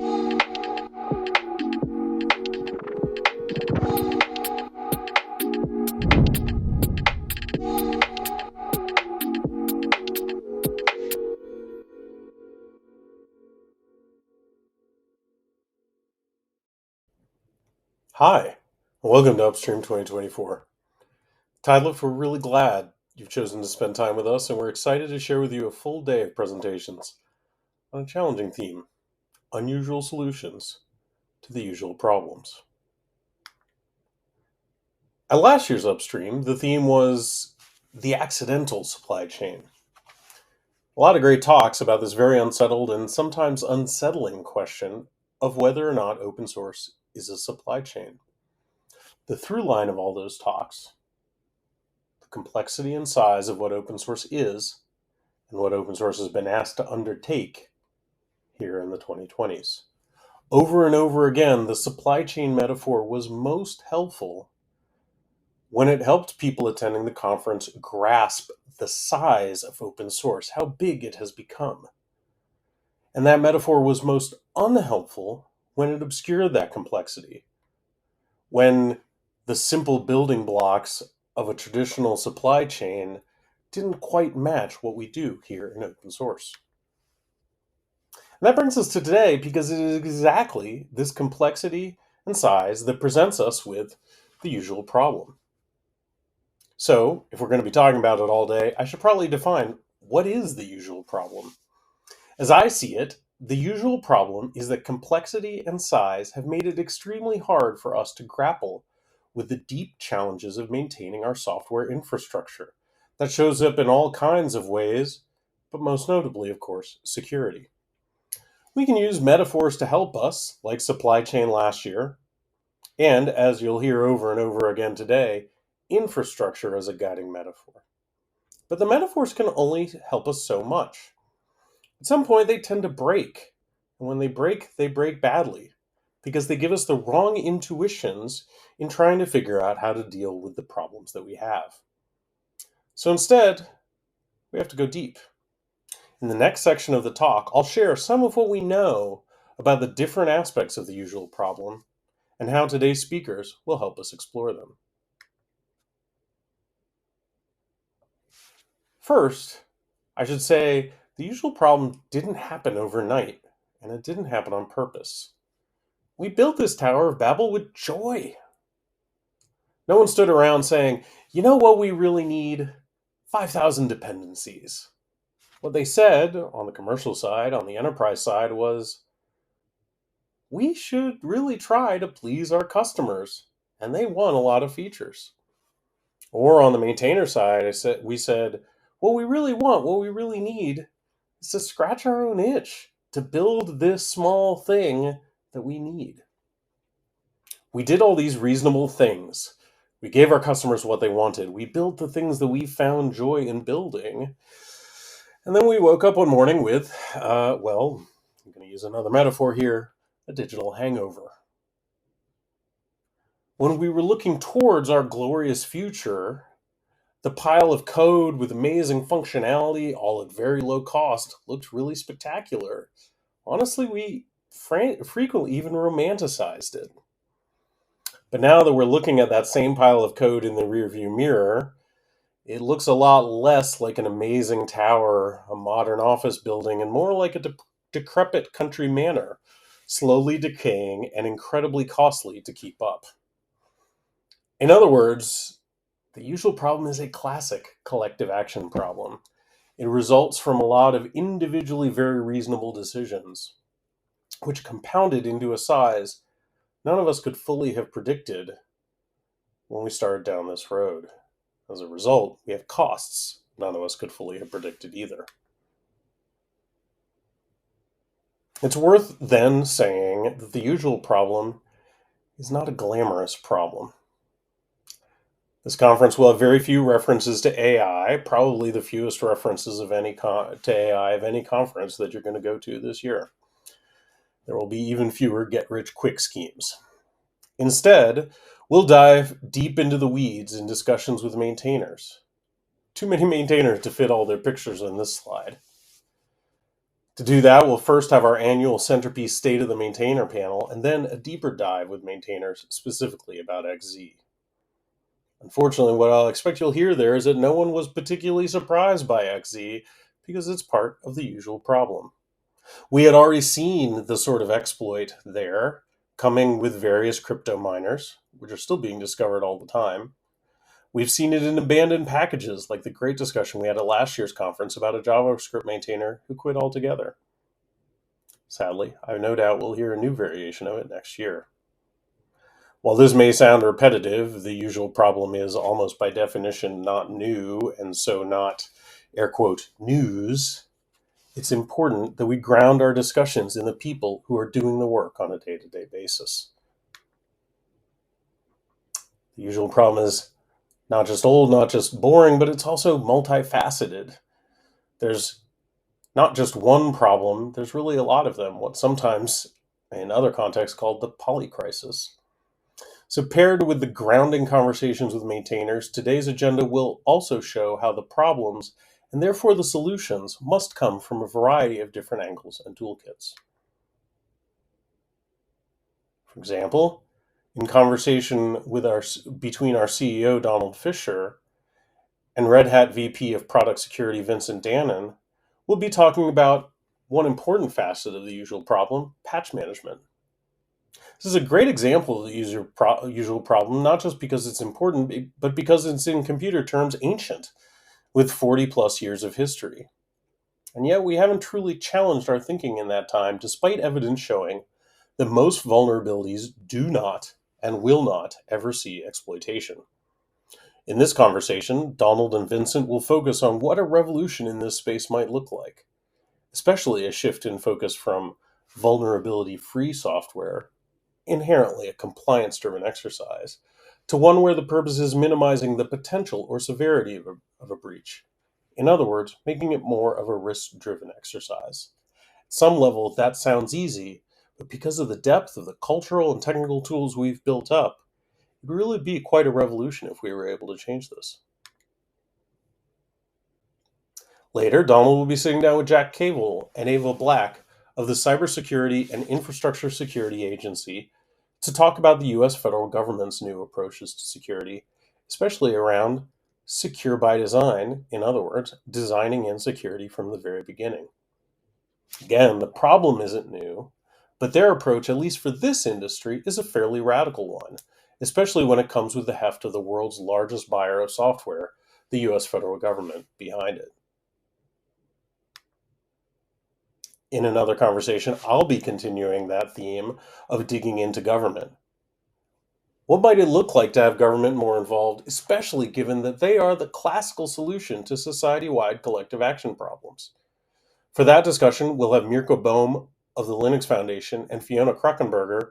Hi, and welcome to Upstream 2024. Tidelift, we're really glad you've chosen to spend time with us, and we're excited to share with you a full day of presentations on a challenging theme: unusual solutions to the usual problems. At last year's Upstream, the theme was the accidental supply chain. A lot of great talks about this very unsettled and sometimes unsettling question of whether or not open source is a supply chain. The through line of all those talks, the complexity and size of what open source is, and what open source has been asked to undertake here in the 2020s. Over and over again, the supply chain metaphor was most helpful when it helped people attending the conference grasp the size of open source, how big it has become. And that metaphor was most unhelpful when it obscured that complexity, when the simple building blocks of a traditional supply chain didn't quite match what we do here in open source. And that brings us to today because it is exactly this complexity and size that presents us with the usual problem. So, if we're going to be talking about it all day, I should probably define what is the usual problem. As I see it, the usual problem is that complexity and size have made it extremely hard for us to grapple with the deep challenges of maintaining our software infrastructure. That shows up in all kinds of ways, but most notably, of course, security. We can use metaphors to help us, like supply chain last year, and as you'll hear over and over again today, infrastructure as a guiding metaphor. But the metaphors can only help us so much. At some point, they tend to break. And when they break badly, because they give us the wrong intuitions in trying to figure out how to deal with the problems that we have. So instead, we have to go deep. In the next section of the talk, I'll share some of what we know about the different aspects of the usual problem and how today's speakers will help us explore them. First, I should say the usual problem didn't happen overnight, and it didn't happen on purpose. We built this Tower of Babel with joy. No one stood around saying, you know what we really need? 5,000 dependencies. What they said on the commercial side, on the enterprise side, was, we should really try to please our customers, and they want a lot of features. Or on the maintainer side, we said, what we really want, what we really need, is to scratch our own itch, to build this small thing that we need. We did all these reasonable things. We gave our customers what they wanted. We built the things that we found joy in building. And then we woke up one morning with, I'm going to use another metaphor here, a digital hangover. When we were looking towards our glorious future, the pile of code with amazing functionality, all at very low cost, looked really spectacular. Honestly, we frequently even romanticized it. But now that we're looking at that same pile of code in the rearview mirror, it looks a lot less like an amazing tower, a modern office building, and more like a decrepit country manor, slowly decaying and incredibly costly to keep up. In other words, the usual problem is a classic collective action problem. It results from a lot of individually very reasonable decisions, which compounded into a size none of us could fully have predicted when we started down this road. As a result, we have costs none of us could fully have predicted either. It's worth then saying that the usual problem is not a glamorous problem. This conference will have very few references to AI, probably the fewest references to AI of any conference that you're going to go to this year. There will be even fewer get-rich-quick schemes. Instead, we'll dive deep into the weeds in discussions with maintainers. Too many maintainers to fit all their pictures in this slide. To do that, we'll first have our annual centerpiece State of the Maintainer panel, and then a deeper dive with maintainers specifically about XZ. Unfortunately, what I'll expect you'll hear there is that no one was particularly surprised by XZ because it's part of the usual problem. We had already seen the sort of exploit there coming with various crypto miners, which are still being discovered all the time. We've seen it in abandoned packages, like the great discussion we had at last year's conference about a JavaScript maintainer who quit altogether. Sadly, I have no doubt we'll hear a new variation of it next year. While this may sound repetitive, the usual problem is almost by definition not new, and so not, air quote, news. It's important that we ground our discussions in the people who are doing the work on a day-to-day basis. The usual problem is not just old, not just boring, but it's also multifaceted. There's not just one problem, there's really a lot of them, what sometimes in other contexts called the polycrisis. So paired with the grounding conversations with maintainers, today's agenda will also show how the problems, and therefore the solutions, must come from a variety of different angles and toolkits. For example, in conversation between our CEO, Donald Fisher, and Red Hat VP of Product Security, Vincent Dannon, we'll be talking about one important facet of the usual problem, patch management. This is a great example of the usual problem, not just because it's important, but because it's in computer terms ancient, with 40 plus years of history. And yet we haven't truly challenged our thinking in that time, despite evidence showing that most vulnerabilities do not and will not ever see exploitation. In this conversation, Donald and Vincent will focus on what a revolution in this space might look like, especially a shift in focus from vulnerability-free software, inherently a compliance-driven exercise, to one where the purpose is minimizing the potential or severity of a breach. In other words, making it more of a risk-driven exercise. At some level, that sounds easy, but because of the depth of the cultural and technical tools we've built up, it would really be quite a revolution if we were able to change this. Later, Donald will be sitting down with Jack Cable and Ava Black of the Cybersecurity and Infrastructure Security Agency to talk about the U.S. federal government's new approaches to security, especially around secure by design, in other words, designing in security from the very beginning. Again, the problem isn't new, but their approach, at least for this industry, is a fairly radical one, especially when it comes with the heft of the world's largest buyer of software, the U.S. federal government, behind it. In another conversation, I'll be continuing that theme of digging into government. What might it look like to have government more involved, especially given that they are the classical solution to society-wide collective action problems? For that discussion, we'll have Mirko Bohm of the Linux Foundation and Fiona Kruckenberger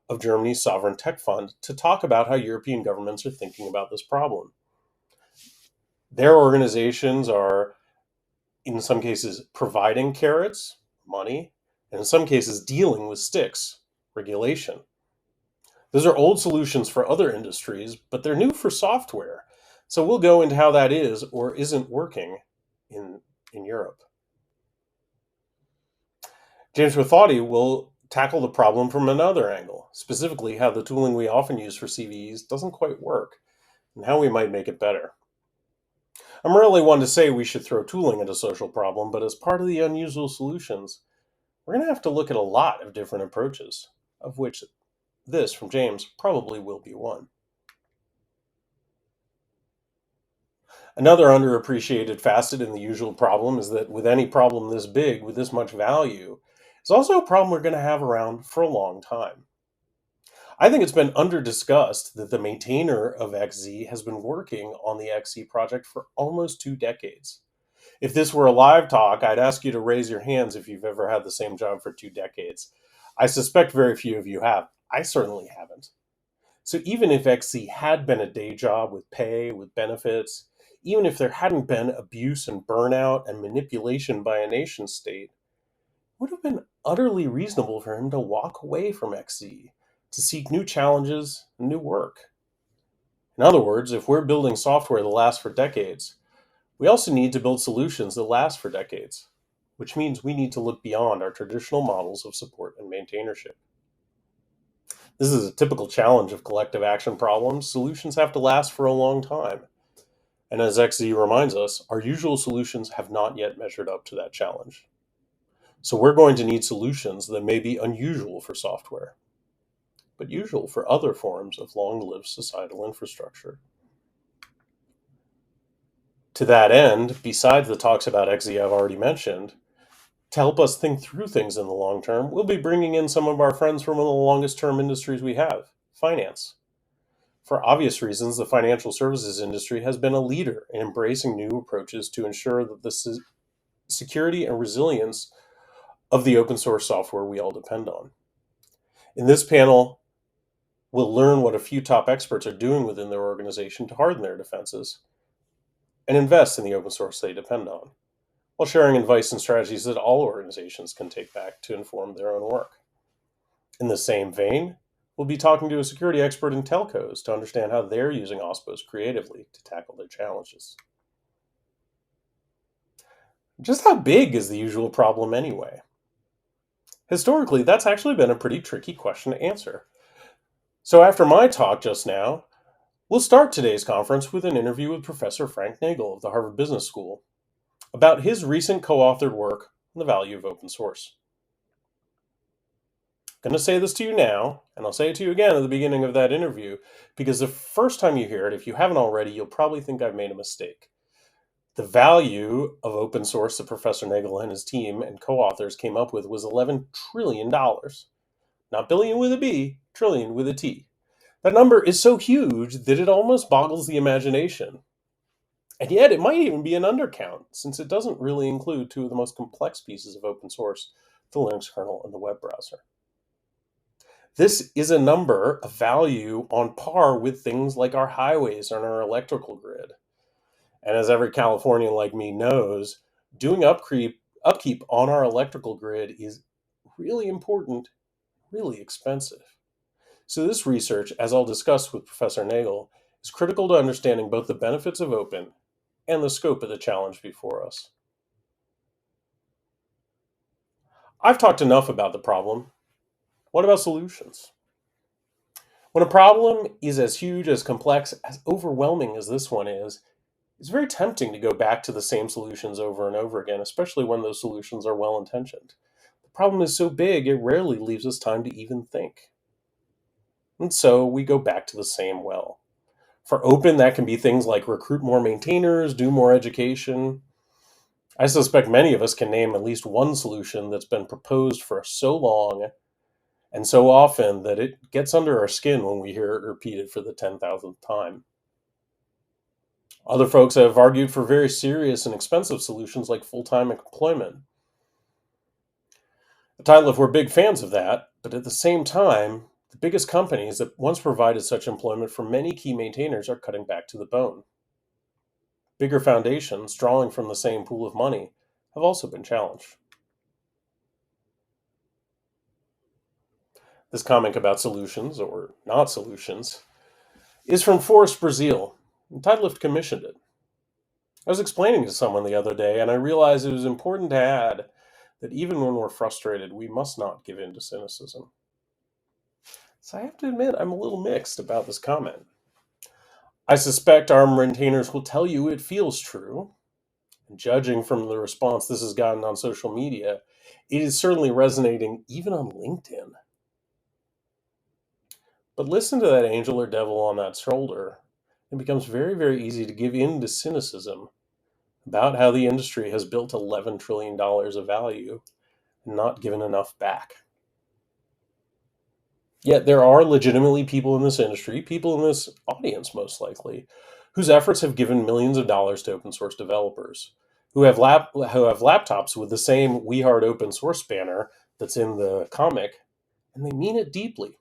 of Germany's Sovereign Tech Fund to talk about how European governments are thinking about this problem. Their organizations are, in some cases, providing carrots, money, and in some cases, dealing with sticks, regulation. Those are old solutions for other industries, but they're new for software. So we'll go into how that is or isn't working in Europe. James Withauti will tackle the problem from another angle, specifically how the tooling we often use for CVEs doesn't quite work, and how we might make it better. I'm really one to say we should throw tooling at a social problem, but as part of the unusual solutions, we're going to have to look at a lot of different approaches, of which this from James probably will be one. Another underappreciated facet in the usual problem is that with any problem this big, with this much value, it's also a problem we're going to have around for a long time. I think it's been under-discussed that the maintainer of XZ has been working on the XZ project for almost 2 decades. If this were a live talk, I'd ask you to raise your hands if you've ever had the same job for 2 decades. I suspect very few of you have. I certainly haven't. So even if XZ had been a day job with pay, with benefits, even if there hadn't been abuse and burnout and manipulation by a nation state, it would have been utterly reasonable for him to walk away from XZ, to seek new challenges and new work. In other words, if we're building software that lasts for decades, we also need to build solutions that last for decades. which means we need to look beyond our traditional models of support and maintainership. This is a typical challenge of collective action problems. Solutions have to last for a long time. And as XZ reminds us, our usual solutions have not yet measured up to that challenge. So we're going to need solutions that may be unusual for software, but usual for other forms of long-lived societal infrastructure. To that end, besides the talks about XZ I've already mentioned, to help us think through things in the long term, we'll be bringing in some of our friends from one of the longest term industries we have, finance. For obvious reasons, the financial services industry has been a leader in embracing new approaches to ensure that the security and resilience of the open source software we all depend on. In this panel, we'll learn what a few top experts are doing within their organization to harden their defenses and invest in the open source they depend on, while sharing advice and strategies that all organizations can take back to inform their own work. In the same vein, we'll be talking to a security expert in telcos to understand how they're using OSPOs creatively to tackle their challenges. Just how big is the usual problem anyway? Historically, that's actually been a pretty tricky question to answer. So after my talk just now, we'll start today's conference with an interview with Professor Frank Nagel of the Harvard Business School about his recent co-authored work on the value of open source. I'm going to say this to you now, and I'll say it to you again at the beginning of that interview, because the first time you hear it, if you haven't already, you'll probably think I've made a mistake. The value of open source that Professor Nagel and his team and co-authors came up with was $11 trillion. Not billion with a B, trillion with a T. That number is so huge that it almost boggles the imagination. And yet it might even be an undercount, since it doesn't really include two of the most complex pieces of open source, the Linux kernel and the web browser. This is a number of value on par with things like our highways and our electrical grid. And as every Californian like me knows, doing upkeep on our electrical grid is really important, really expensive. So this research, as I'll discuss with Professor Nagel, is critical to understanding both the benefits of open and the scope of the challenge before us. I've talked enough about the problem. What about solutions? When a problem is as huge, as complex, as overwhelming as this one is, it's very tempting to go back to the same solutions over and over again, especially when those solutions are well-intentioned. The problem is so big, it rarely leaves us time to even think. And so we go back to the same well. For open, that can be things like recruit more maintainers, do more education. I suspect many of us can name at least one solution that's been proposed for so long and so often that it gets under our skin when we hear it repeated for the 10,000th time. Other folks have argued for very serious and expensive solutions like full-time employment. At Tidelift, we're big fans of that, but at the same time, the biggest companies that once provided such employment for many key maintainers are cutting back to the bone. Bigger foundations, drawing from the same pool of money, have also been challenged. This comment about solutions, or not solutions, is from Forrest Brazil, and Tidelift commissioned it. I was explaining to someone the other day, and I realized it was important to add that even when we're frustrated, we must not give in to cynicism. So I have to admit, I'm a little mixed about this comment. I suspect our maintainers will tell you it feels true. And judging from the response this has gotten on social media, it is certainly resonating even on LinkedIn. But listen to that angel or devil on that shoulder. It becomes very, very easy to give in to cynicism about how the industry has built $11 trillion of value and not given enough back. Yet there are legitimately people in this industry, people in this audience most likely, whose efforts have given millions of dollars to open source developers, who have laptops with the same We Heart Open Source banner that's in the comic, and they mean it deeply.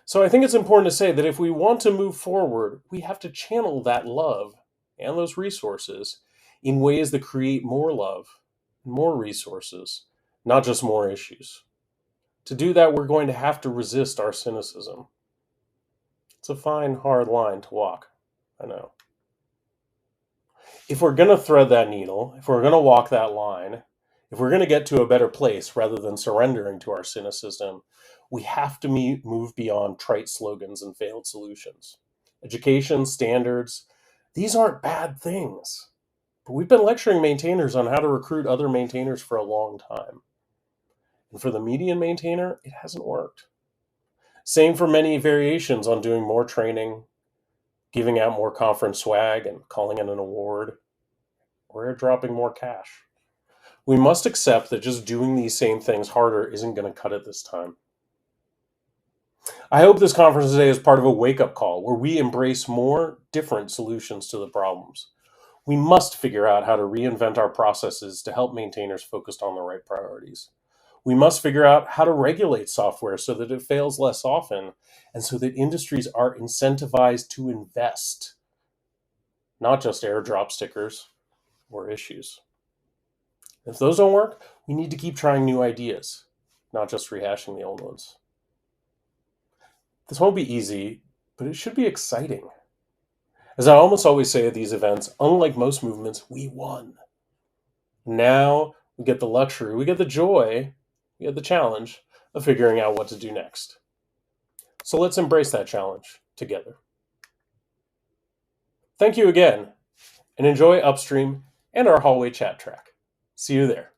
So I think it's important to say that if we want to move forward, we have to channel that love and those resources in ways that create more love, more resources, not just more issues. To do that, we're going to have to resist our cynicism. It's a fine, hard line to walk, I know. If we're going to thread that needle, if we're going to walk that line, If we're going to get to a better place rather than surrendering to our cynicism, we have to move beyond trite slogans and failed solutions. Education, standards, these aren't bad things. But we've been lecturing maintainers on how to recruit other maintainers for a long time. And for the median maintainer, it hasn't worked. Same for many variations on doing more training, giving out more conference swag and calling it an award, or airdropping more cash. We must accept that just doing these same things harder isn't going to cut it this time. I hope this conference today is part of a wake-up call where we embrace more different solutions to the problems. We must figure out how to reinvent our processes to help maintainers focused on the right priorities. We must figure out how to regulate software so that it fails less often and so that industries are incentivized to invest, not just airdrop stickers or issues. If those don't work, we need to keep trying new ideas, not just rehashing the old ones. This won't be easy, but it should be exciting. As I almost always say at these events, unlike most movements, we won. Now we get the luxury, we get the joy, we get the challenge of figuring out what to do next. So let's embrace that challenge together. Thank you again, and enjoy Upstream and our hallway chat track. See you there.